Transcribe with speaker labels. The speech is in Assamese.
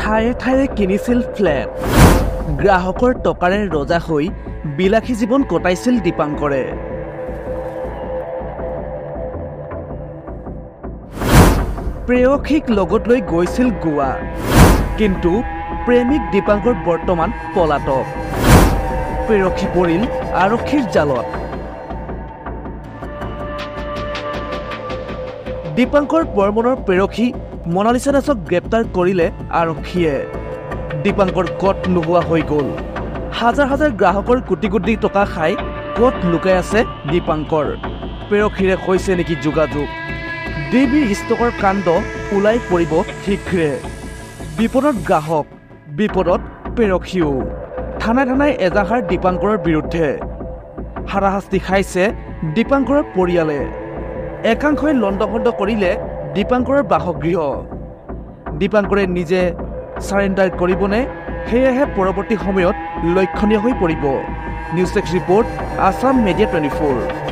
Speaker 1: ঠায়ে ঠায়ে কিনিছিল ফ্লেট গ্ৰাহকৰ টকাৰে ৰজা হৈ বিলাসী জীৱন কটাইছিল দীপাংকৰে প্ৰেয়সীক লগত লৈ গৈছিল গোৱা কিন্তু প্ৰেমিক দীপাংকৰ বৰ্তমান পলাতক প্ৰেয়সী পৰিল আৰক্ষীৰ জালত দীপাংকৰ বৰ্মনৰ প্ৰেয়সী মনালিসা দাসক গ্ৰেপ্তাৰ কৰিলে আৰক্ষীয়ে দীপাংকৰ কত নোহোৱা হৈ গ'ল হাজাৰ হাজাৰ গ্ৰাহকৰ কোটি কোটি টকা খাই কত লুকাই আছে দীপাংকৰ প্ৰেয়সীৰে হৈছে নেকি যোগাযোগ দেৱীৰ ষ্টকৰ কাণ্ড ওলাই পৰিব শীঘ্ৰে বিপদত গ্ৰাহক বিপদত প্ৰেয়সীও থানাই থানাই এজাহাৰ দীপাংকৰৰ বিৰুদ্ধে হাৰাশাস্তি খাইছে দীপাংকৰৰ পৰিয়ালে একাংশই লণ্ডভণ্ড কৰিলে দীপাংকৰৰ বাসগৃহ দীপাংকৰে নিজে সাৰেণ্ডাৰ কৰিবনে সেয়েহে পৰৱৰ্তী সময়ত লক্ষণীয় হৈ পৰিব news desk report Assam media 24